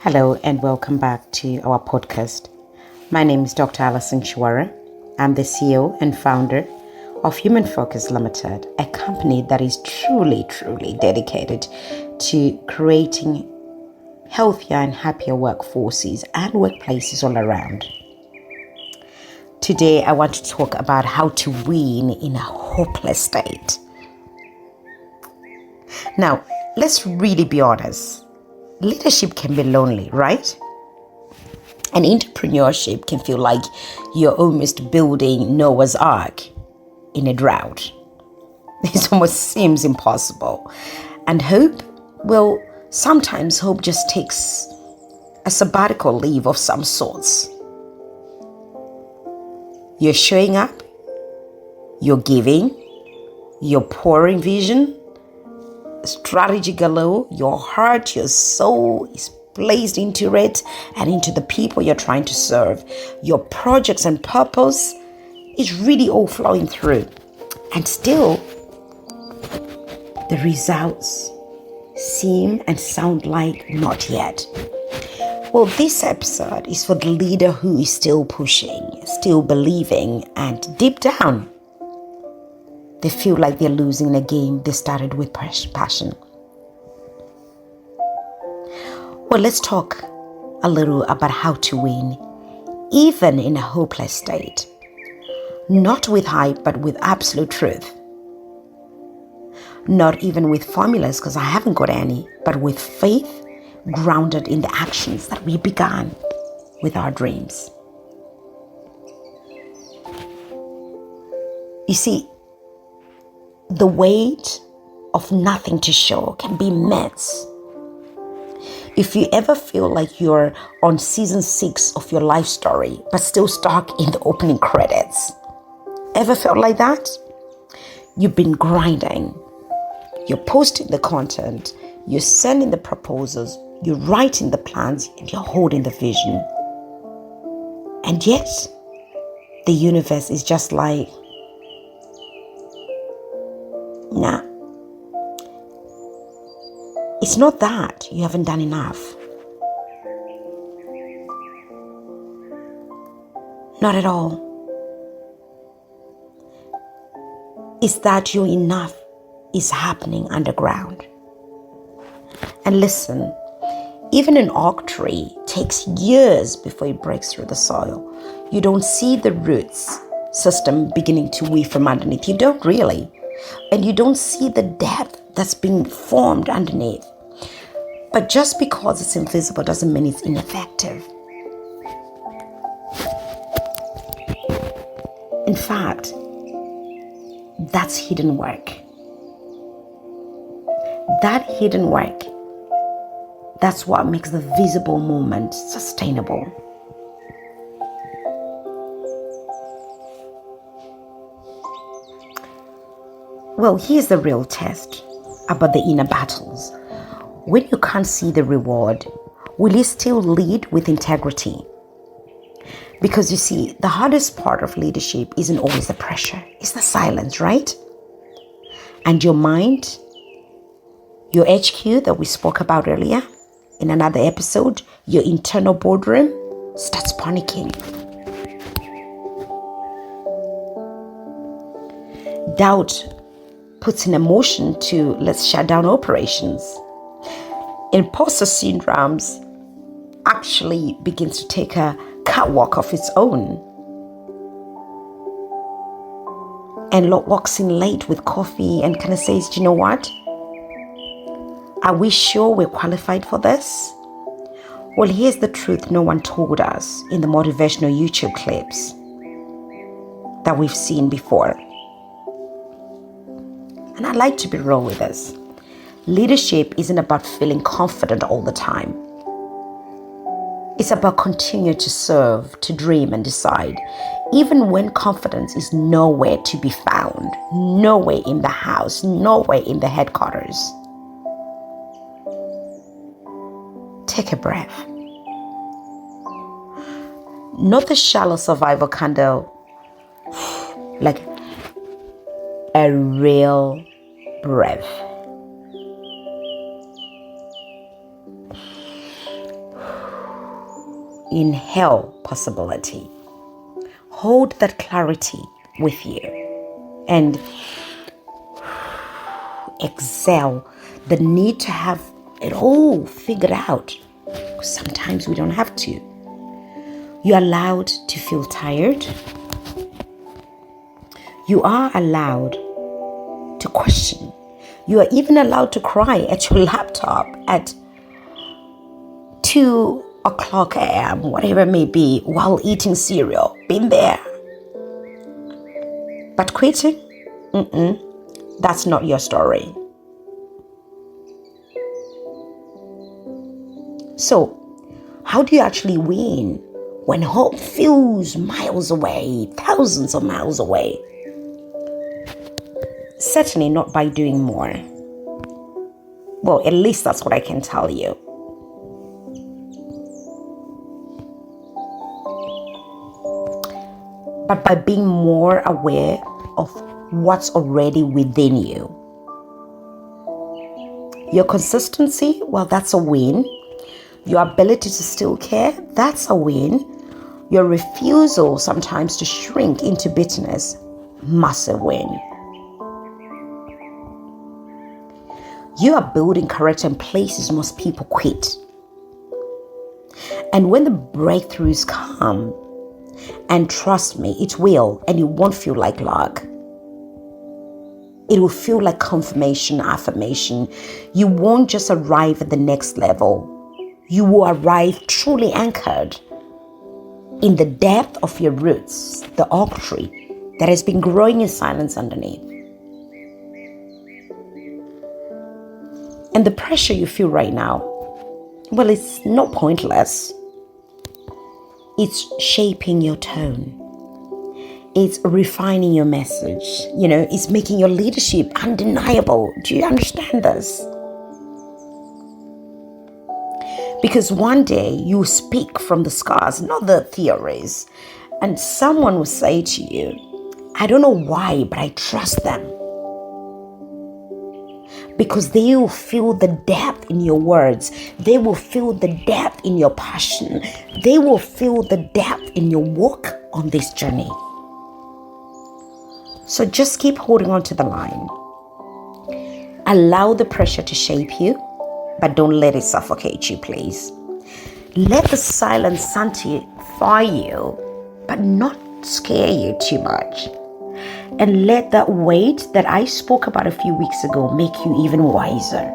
Hello and welcome back to our podcast. My name is Dr. Alison Chiwara. I'm the CEO and founder of Human Focus Limited, a company that is truly dedicated to creating healthier and happier workforces and workplaces all around. Today, I want to talk about how to win in a hopeless state. Now, let's really be honest. Leadership can be lonely, right? And entrepreneurship can feel like you're almost building Noah's Ark in a drought. It almost seems impossible. And hope, well, sometimes hope just takes a sabbatical leave of some sorts. You're showing up, you're giving, you're pouring vision, strategy galore, your heart, your soul is placed into it and into the people you're trying to serve. Your projects and purpose is really all flowing through. And still, the results seem and sound like not yet. Well, this episode is for the leader who is still pushing, still believing, and deep down, they feel like they're losing a game they started with passion. Well, let's talk a little about how to win, even in a hopeless state. Not with hype, but with absolute truth. Not even with formulas, because I haven't got any, but with faith grounded in the actions that we began with our dreams. You see, the weight of nothing to show can be immense. If you ever feel like you're on season 6 of your life story, but still stuck in the opening credits, ever felt like that? You've been grinding. You're posting the content, you're sending the proposals, you're writing the plans, and you're holding the vision. And yet, the universe is just like, nah. It's not that you haven't done enough. Not at all. It's that your enough is happening underground. And listen, even an oak tree takes years before it breaks through the soil. You don't see the roots system beginning to weave from underneath. You don't really. And you don't see the depth that's being formed underneath. But just because it's invisible doesn't mean it's ineffective. In fact, that's hidden work. That hidden work, that's what makes the visible movement sustainable. Well, here's the real test about the inner battles. When you can't see the reward, will you still lead with integrity? Because you see, the hardest part of leadership isn't always the pressure, it's the silence, right? And your mind, your HQ that we spoke about earlier in another episode, your internal boardroom starts panicking. Doubt puts in a motion to let's shut down operations. Imposter syndromes actually begins to take a catwalk of its own. And walks in late with coffee and kind of says, do you know what? Are we sure we're qualified for this? Well, here's the truth no one told us in the motivational YouTube clips that we've seen before. And I'd like to be real with this. Leadership isn't about feeling confident all the time. It's about continuing to serve, to dream and decide, even when confidence is nowhere to be found, nowhere in the house, nowhere in the headquarters. Take a breath. Not the shallow survival candle, like a real breath. inhale possibility. Hold that clarity with you and exhale the need to have it all figured out. Sometimes we don't have to. You're allowed to feel tired. You are allowed to question. You are even allowed to cry at your laptop at 2 o'clock a.m., whatever it may be, while eating cereal. Been there. But quitting? That's not your story. So, how do you actually win when hope feels miles away, thousands of miles away? Certainly not by doing more. Well, at least that's what I can tell you. But by being more aware of what's already within you. Your consistency, well, that's a win. Your ability to still care, that's a win. Your refusal sometimes to shrink into bitterness, massive win. You are building character in places most people quit. And when the breakthroughs come, and trust me, it will, and it won't feel like luck. It will feel like confirmation, affirmation. You won't just arrive at the next level. You will arrive truly anchored in the depth of your roots, the oak tree that has been growing in silence underneath. And the pressure you feel right now, well, it's not pointless. It's shaping your tone. It's refining your message. It's making your leadership undeniable. Do you understand this? Because one day you speak from the scars, not the theories. And someone will say to you, I don't know why, but I trust them. Because they will feel the depth in your words. They will feel the depth in your passion. They will feel the depth in your walk on this journey. So just keep holding on to the line. Allow the pressure to shape you, but don't let it suffocate you, please. Let the silence sanctify you, but not scare you too much. And let that weight that I spoke about a few weeks ago make you even wiser.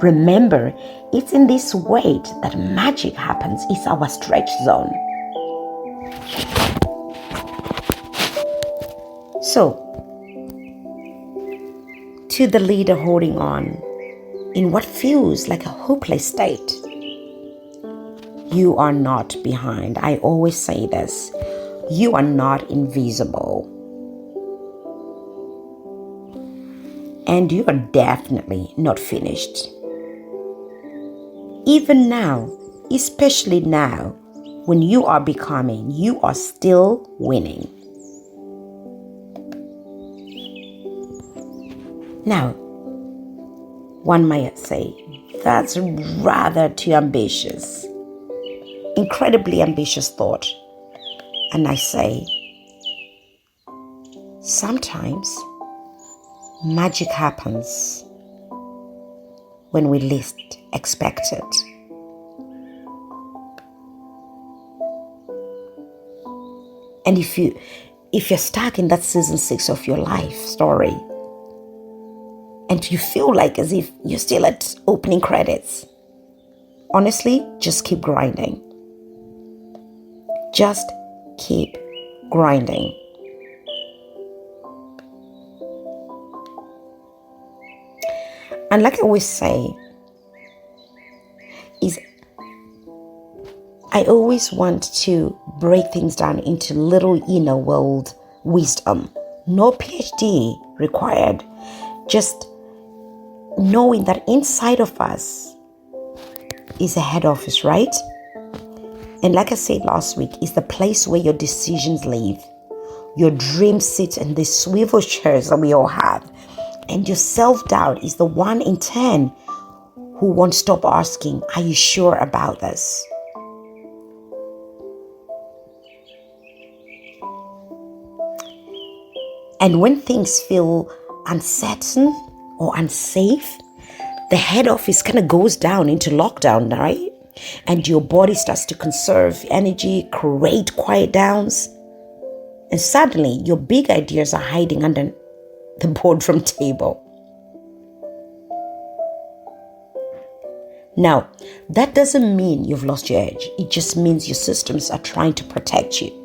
Remember, it's in this weight that magic happens. It's our stretch zone. So, to the leader holding on in what feels like a hopeless state, you are not behind. I always say this. You are not invisible. And you are definitely not finished. Even now, especially now, when you are becoming, you are still winning. Now, one might say, that's rather too ambitious. Incredibly ambitious thought. And I say, sometimes magic happens when we least expect it. And if you're stuck in that season 6 of your life story, and you feel like as if you're still at opening credits, honestly, just keep grinding. Just keep grinding. And like I always say, I always want to break things down into little inner world wisdom. No PhD required. Just knowing that inside of us is a head office, right? And like I said last week, it's the place where your decisions live. Your dreams sit in these swivel chairs that we all have. And your self-doubt is the 1 in 10 who won't stop asking, are you sure about this? And when things feel uncertain or unsafe, the head office kind of goes down into lockdown, right? And your body starts to conserve energy, create quiet downs. And suddenly, your big ideas are hiding under the boardroom table. Now, that doesn't mean you've lost your edge. It just means your systems are trying to protect you.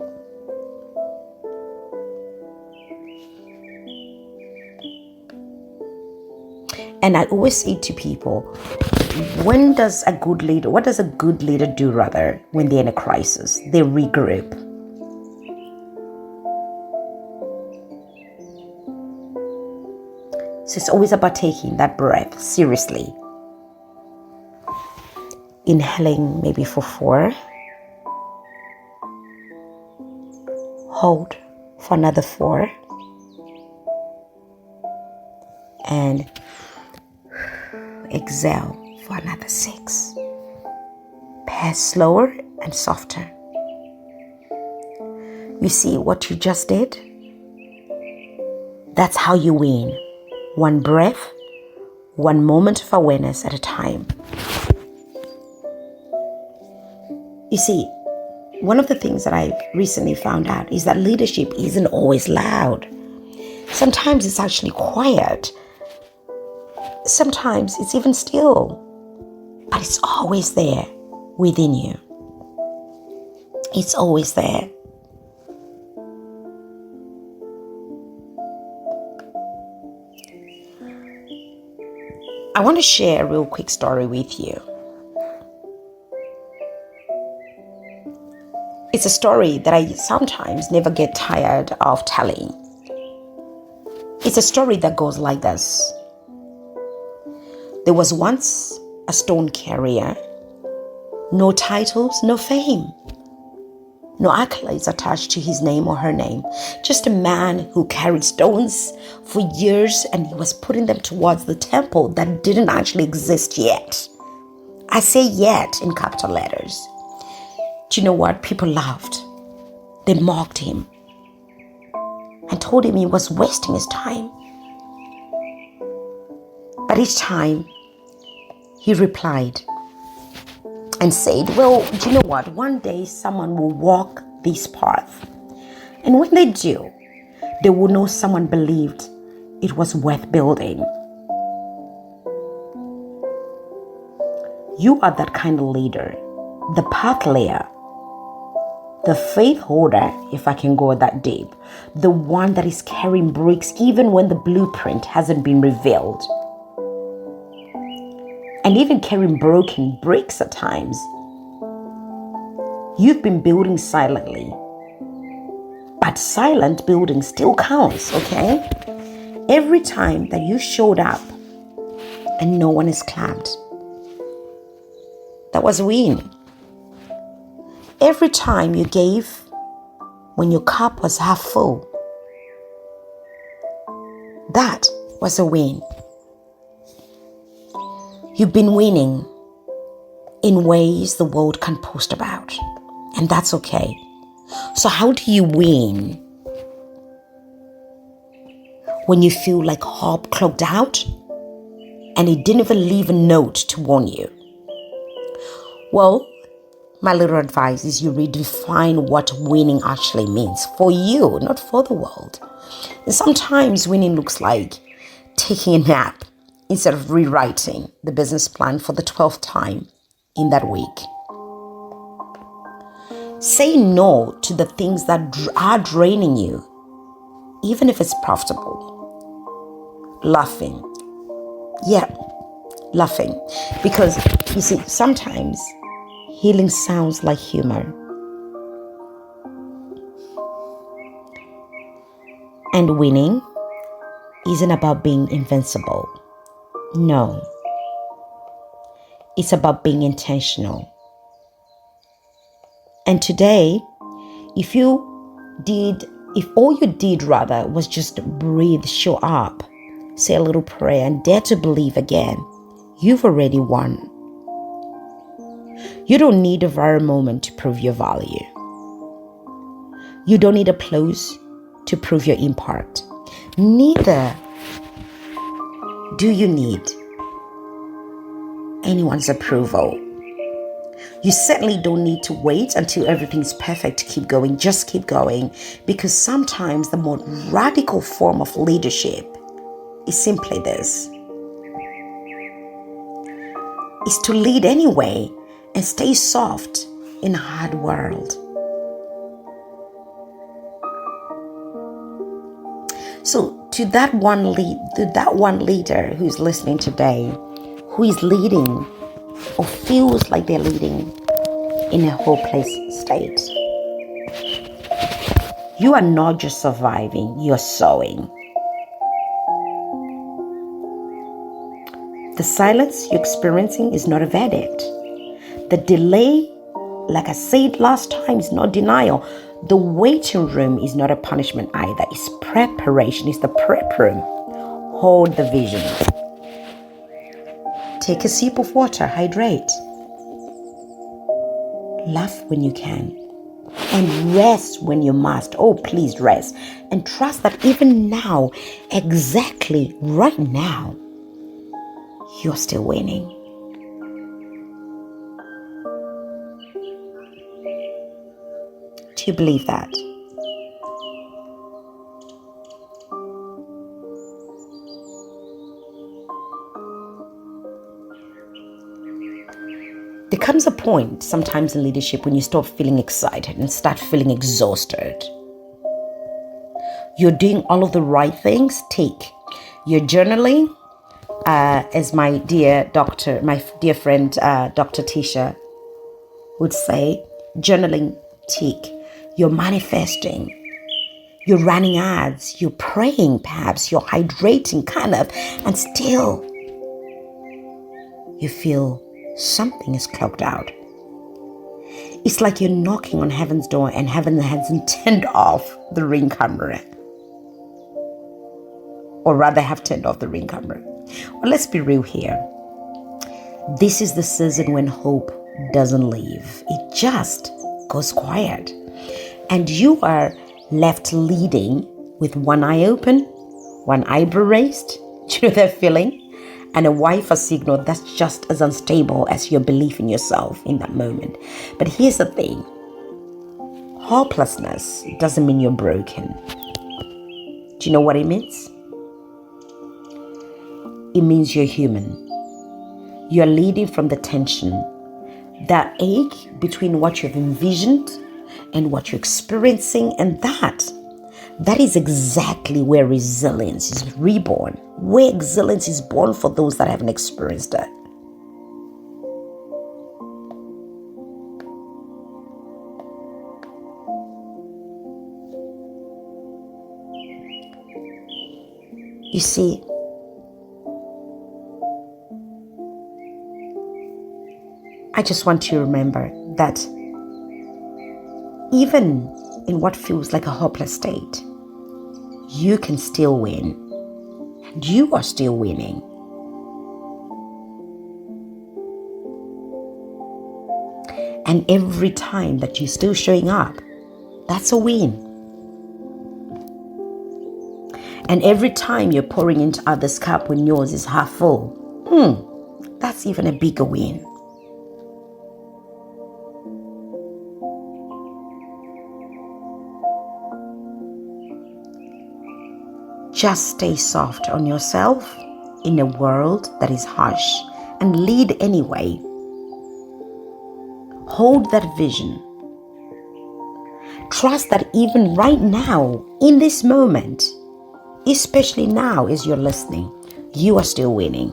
And I always say to people, what does a good leader do rather when they're in a crisis? They regroup. So it's always about taking that breath seriously. Inhaling maybe for 4. Hold for another 4. And exhale for another 6. Pass slower and softer. You see what you just did? That's how you win. One breath, one moment of awareness at a time. You see, one of the things that I recently found out is that leadership isn't always loud. Sometimes it's actually quiet. Sometimes it's even still. But it's always there within you. It's always there. I want to share a real quick story with you. It's a story that I sometimes never get tired of telling. It's a story that goes like this. There was once a stone carrier. No titles, no fame. No accolades attached to his name or her name. Just a man who carried stones for years, and he was putting them towards the temple that didn't actually exist yet. I say yet in capital letters. Do you know what? People laughed. They mocked him and told him he was wasting his time. But each time he replied and said, well, do you know what? One day someone will walk this path. And when they do, they will know someone believed it was worth building. You are that kind of leader, the path layer, the faith holder, if I can go that deep, the one that is carrying bricks even when the blueprint hasn't been revealed. And even carrying broken bricks at times. You've been building silently. But silent building still counts, okay? Every time that you showed up and no one is clapped, that was a win. Every time you gave when your cup was half full, that was a win. You've been winning in ways the world can't post about, and that's okay. So how do you win when you feel like hope clogged out and it didn't even leave a note to warn you? Well, my little advice is you redefine what winning actually means for you, not for the world. And sometimes winning looks like taking a nap instead of rewriting the business plan for the 12th time in that week. Say no to the things that are draining you, even if it's profitable. Laughing. Yeah, laughing. Because, you see, sometimes healing sounds like humor. And winning isn't about being invincible. No. It's about being intentional. And today, if all you did was just breathe, show up, say a little prayer, and dare to believe again, you've already won. You don't need a viral moment to prove your value. You don't need applause to prove your impact. Neither do you need anyone's approval. You certainly don't need to wait until everything's perfect to keep going. Just keep going, because sometimes the more radical form of leadership is simply this: is to lead anyway and stay soft in a hard world. So to that one leader who's listening today, who is leading or feels like they're leading in a hopeless state, you are not just surviving, you're sowing. The silence you're experiencing is not a verdict. The delay, like I said last time, is not denial. The waiting room is not a punishment either. It's preparation. It's the prep room. Hold the vision. Take a sip of water. Hydrate. Laugh when you can. And rest when you must. Oh, please rest. And trust that even now, exactly right now, you're still winning. Do you believe that? There comes a point sometimes in leadership when you stop feeling excited and start feeling exhausted. You're doing all of the right things. Take your journaling, as my dear friend, Dr. Tisha would say, journaling, tick. You're manifesting. You're running ads. You're praying, perhaps. You're hydrating, kind of. And still, you feel something is clogged out. It's like you're knocking on heaven's door and heaven hasn't turned off the ring camera. Or rather have turned off the ring camera. Well, let's be real here. This is the season when hope doesn't leave. It just goes quiet. And you are left leading with one eye open, one eyebrow raised. Do you know that feeling? And a Wi-Fi signal that's just as unstable as your belief in yourself in that moment. But here's the thing. Hopelessness doesn't mean you're broken. Do you know what it means? It means you're human. You're leading from the tension, that ache between what you've envisioned and what you're experiencing, and that is exactly where resilience is reborn, where resilience is born for those that haven't experienced it. You see, I just want you to remember that even in what feels like a hopeless state, you can still win. And you are still winning. And every time that you're still showing up, that's a win. And every time you're pouring into others' cup when yours is half full, that's even a bigger win. Just stay soft on yourself in a world that is harsh and lead anyway. Hold that vision. Trust that even right now, in this moment, especially now as you're listening, you are still winning.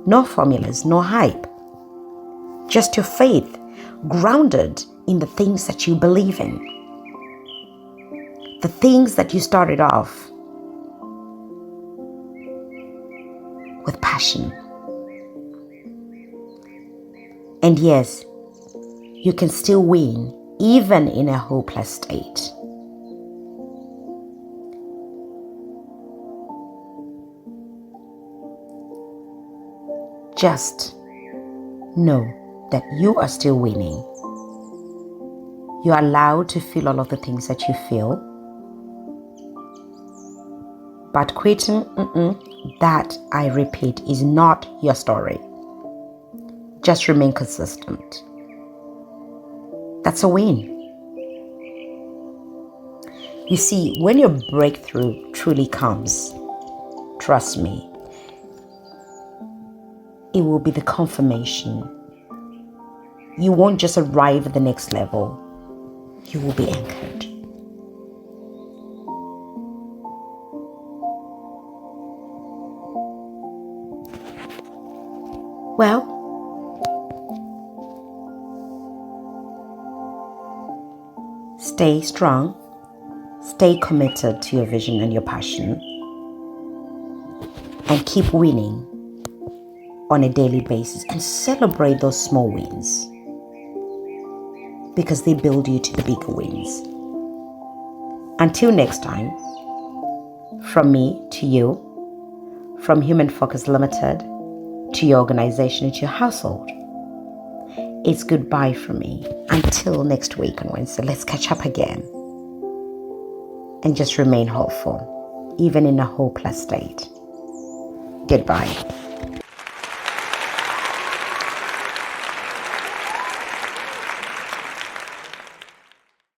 No formulas, no hype. Just your faith, grounded in the things that you believe in. The things that you started off with passion. And yes, you can still win even in a hopeless state. Just know that you are still winning. You're allowed to feel all of the things that you feel. But quitting, that, I repeat, is not your story. Just remain consistent. That's a win. You see, when your breakthrough truly comes, trust me, it will be the confirmation. You won't just arrive at the next level. You will be anchored. Well, stay strong, stay committed to your vision and your passion, and keep winning on a daily basis, and celebrate those small wins because they build you to the bigger wins. Until next time, from me to you, from Human Focus Limited to your organization, to your household, it's goodbye from me. Until next week on Wednesday, let's catch up again. And just remain hopeful, even in a hopeless state. Goodbye.